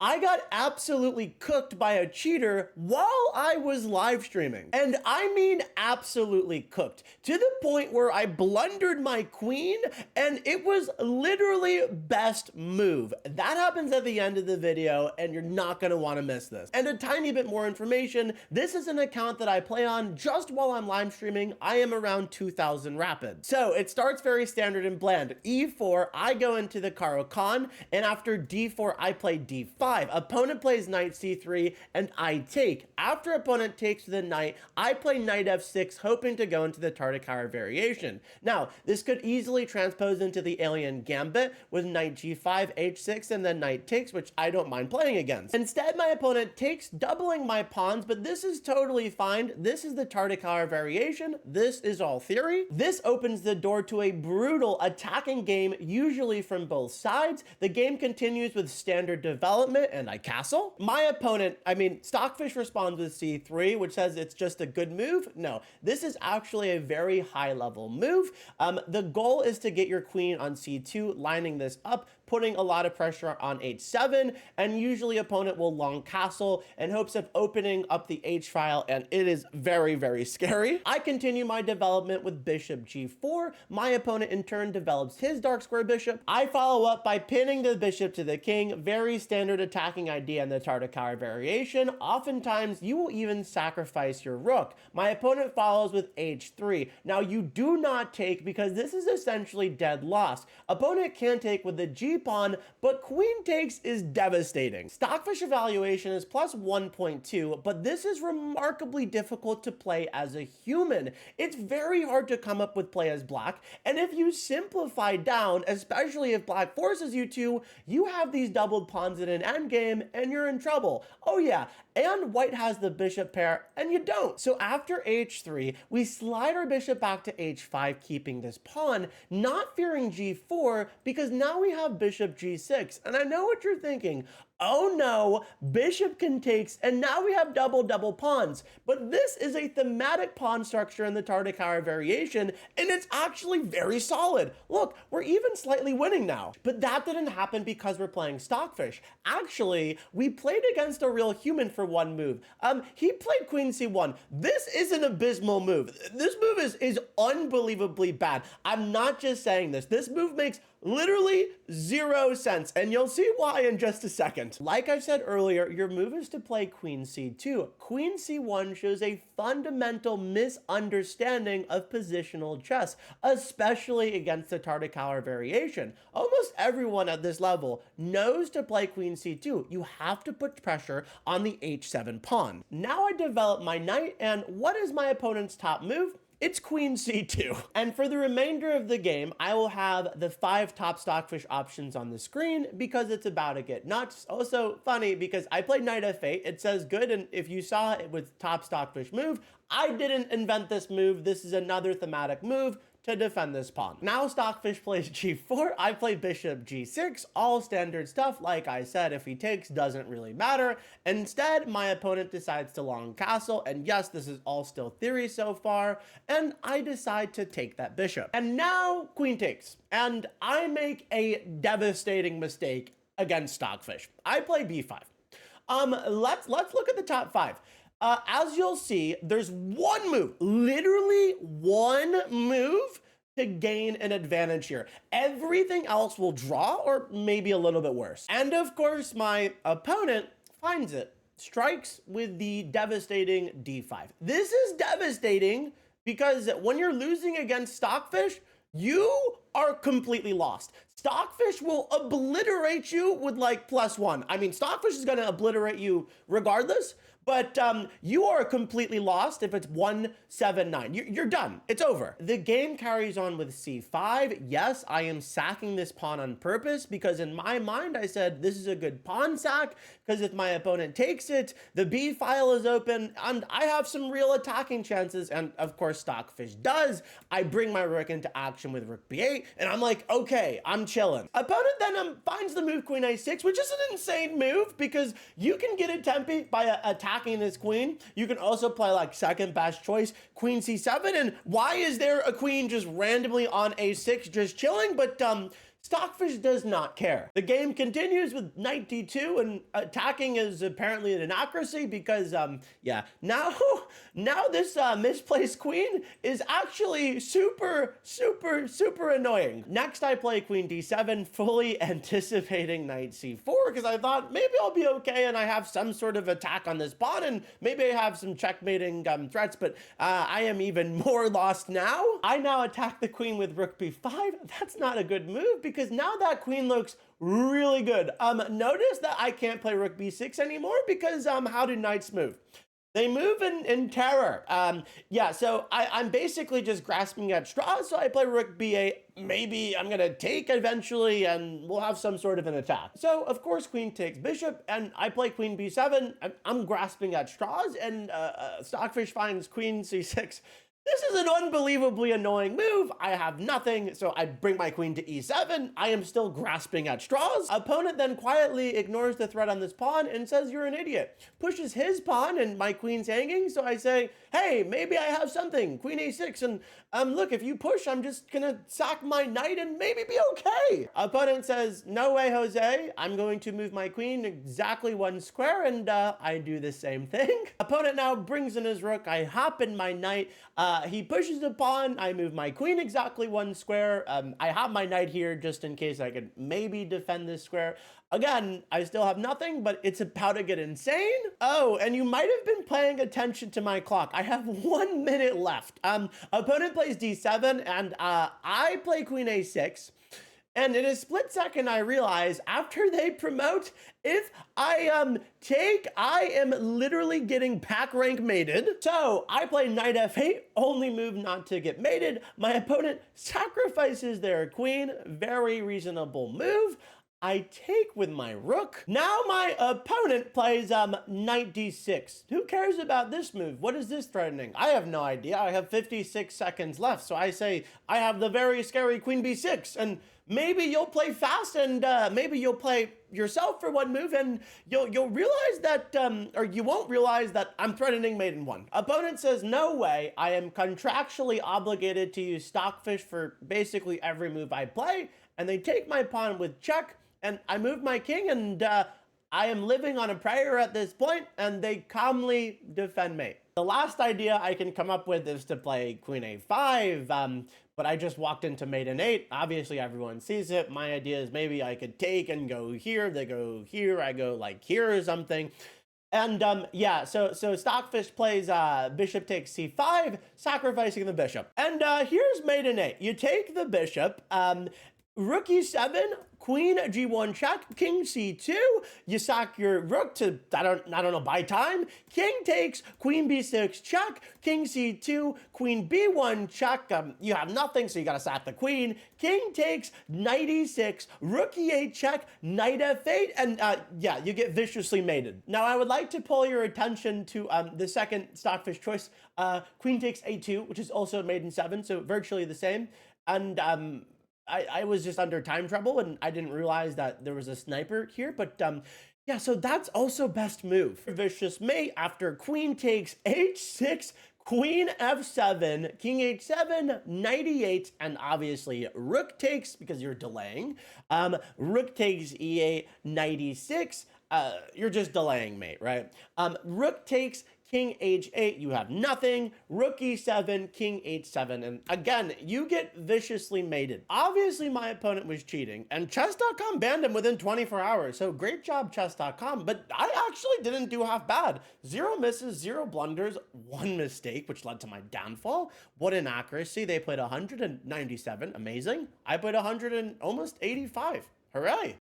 I got absolutely cooked by a cheater while I was live streaming. And I mean absolutely cooked, to the point where I blundered my queen and it was literally best move. That happens at the end of the video and you're not gonna wanna miss this. And a tiny bit more information, this is an account that I play on just while I'm live streaming. I am around 2000 rapid. So it starts very standard and bland. E4, I go into the Caro-Kann, and after D4, I play D5. Opponent plays knight c3 and I take. After opponent takes the knight, I play knight f6, hoping to go into the Tartakower variation. Now, this could easily transpose into the alien gambit with knight g5, h6, and then knight takes, which I don't mind playing against. Instead, my opponent takes, doubling my pawns, but this is totally fine. This is the Tartakower variation. This is all theory. This opens the door to a brutal attacking game, usually from both sides. The game continues with standard development and I castle. My opponent, Stockfish responds with c3, which says it's just a good move. No, this is actually a very high level move. The goal is to get your queen on c2, lining this up, putting a lot of pressure on h7, and usually opponent will long castle in hopes of opening up the h file, and it is very, very scary. I continue my development with bishop g4. My opponent in turn develops his dark square bishop. I follow up by pinning the bishop to the king. Very standard attacking idea in the Tartakower variation. Oftentimes, you will even sacrifice your rook. My opponent follows with h3. Now, you do not take because this is essentially dead loss. Opponent can take with the g pawn, but queen takes is devastating. Stockfish evaluation is plus 1.2, but this is remarkably difficult to play as a human. It's very hard to come up with play as black, and if you simplify down, especially if black forces you to, you have these doubled pawns in an endgame and you're in trouble. Oh yeah, and white has the bishop pair and you don't. So after h3, we slide our bishop back to h5, keeping this pawn, not fearing g4 because now we have bishop g6. And I know what you're thinking. Oh no, bishop can takes, and now we have double pawns. But this is a thematic pawn structure in the Tartakower variation, and it's actually very solid. Look, we're even slightly winning now. But that didn't happen because we're playing Stockfish. Actually, we played against a real human for one move. He played queen c1. This is an abysmal move. This move is unbelievably bad. I'm not just saying this. This move makes literally 0 sense, and you'll see why in just a second. Like I said earlier, your move is to play queen c2. Queen c1 shows a fundamental misunderstanding of positional chess, especially against the Tartakower variation. Almost everyone at this level knows to play queen c2. You have to put pressure on the h7 pawn. Now I develop my knight, and what is my opponent's top move? It's queen c2. And for the remainder of the game, I will have the 5 top Stockfish options on the screen because it's about to get nuts. Also funny because I played knight f8. It says good, and if you saw it with top Stockfish move, I didn't invent this move. This is another thematic move to defend this pawn. Now Stockfish plays g4, I play bishop g6, all standard stuff. Like I said, if he takes, doesn't really matter. Instead, my opponent decides to long castle, and yes, this is all still theory so far, and I decide to take that bishop. And now queen takes, and I make a devastating mistake against Stockfish. I play b5. Let's look at the top 5. As you'll see, there's one move, literally one move to gain an advantage here. Everything else will draw or maybe a little bit worse. And of course, my opponent finds it, strikes with the devastating d5. This is devastating because when you're losing against Stockfish, you are completely lost. Stockfish will obliterate you with like +1. Stockfish is going to obliterate you regardless, but you are completely lost if it's 1-7-9. You're done. It's over. The game carries on with c5. Yes, I am sacking this pawn on purpose because in my mind, I said this is a good pawn sack because if my opponent takes it, the b file is open and I have some real attacking chances. And of course, Stockfish does. I bring my rook into action with rook b8 and I'm like, okay, I'm chilling. Opponent then finds the move queen a6, which is an insane move because you can get a tempi by attacking this queen. You can also play like second best choice, queen c7. And why is there a queen just randomly on a6 just chilling? But Stockfish does not care. The game continues with knight d2, and attacking is apparently an inaccuracy because, yeah, now, now this misplaced queen is actually super, super, super annoying. Next, I play queen d7, fully anticipating knight c4, because I thought maybe I'll be okay and I have some sort of attack on this pawn, and maybe I have some checkmating threats, but I am even more lost now. I now attack the queen with rook b5. That's not a good move because now that queen looks really good. Notice that I can't play rook b6 anymore because how do knights move? They move in terror. Yeah, so I'm basically just grasping at straws. So I play rook b8. Maybe I'm gonna take eventually and we'll have some sort of an attack. So of course queen takes bishop and I play queen b7. I'm grasping at straws and Stockfish finds queen c6. This is an unbelievably annoying move. I have nothing, so I bring my queen to e7. I am still grasping at straws. Opponent then quietly ignores the threat on this pawn and says, "You're an idiot." Pushes his pawn and my queen's hanging, so I say, "Hey, maybe I have something." Queen a6, and look, if you push, I'm just gonna sack my knight and maybe be okay. Opponent says, "No way, Jose. I'm going to move my queen exactly one square," and I do the same thing. Opponent now brings in his rook. I hop in my knight. He pushes the pawn. I move my queen exactly one square. I have my knight here just in case I could maybe defend this square. Again, I still have nothing, but it's about to get insane. Oh, and you might have been paying attention to my clock. I have 1 minute left. Opponent plays d7, and I play queen a6. And in a split second, I realize after they promote, if I take, I am literally getting pack rank mated. So I play knight f8, only move not to get mated. My opponent sacrifices their queen. Very reasonable move. I take with my rook. Now my opponent plays knight d6. Who cares about this move? What is this threatening? I have no idea. I have 56 seconds left. So I say, I have the very scary queen b6. And maybe you'll play fast and maybe you'll play yourself for one move and you'll realize that, or you won't realize that I'm threatening mate in one. Opponent says, "No way. I am contractually obligated to use Stockfish for basically every move I play." And they take my pawn with check. And I move my king, and I am living on a prayer at this point, and they calmly defend mate. The last idea I can come up with is to play queen a5, but I just walked into mate in 8. Obviously, everyone sees it. My idea is maybe I could take and go here. They go here. I go like here or something. And yeah, so Stockfish plays bishop takes c5, sacrificing the bishop. And here's mate in 8. You take the bishop, rook e7, queen g1 check, king c2. You sack your rook to I don't know, buy time. King takes, queen b6 check, king c2, queen b1 check. You have nothing, so you gotta sack the queen. King takes, knight e6, rook e8 check, knight f8, and yeah, you get viciously mated. Now I would like to pull your attention to the second Stockfish choice. Queen takes a2, which is also mate in 7, so virtually the same. And I was just under time trouble and I didn't realize that there was a sniper here, but yeah, so that's also best move. Vicious mate after queen takes h6, queen f7, king h7, knight e8, and obviously rook takes because you're delaying. Rook takes e8, knight e6. You're just delaying mate, right? Rook takes, king h8, you have nothing. Rook e7, king h7, and again, you get viciously mated. Obviously, my opponent was cheating, and chess.com banned him within 24 hours, so great job, chess.com, but I actually didn't do half bad. 0 misses, 0 blunders, 1 mistake, which led to my downfall. What inaccuracy. They played 197, amazing. I played 100 and almost 85. Hooray!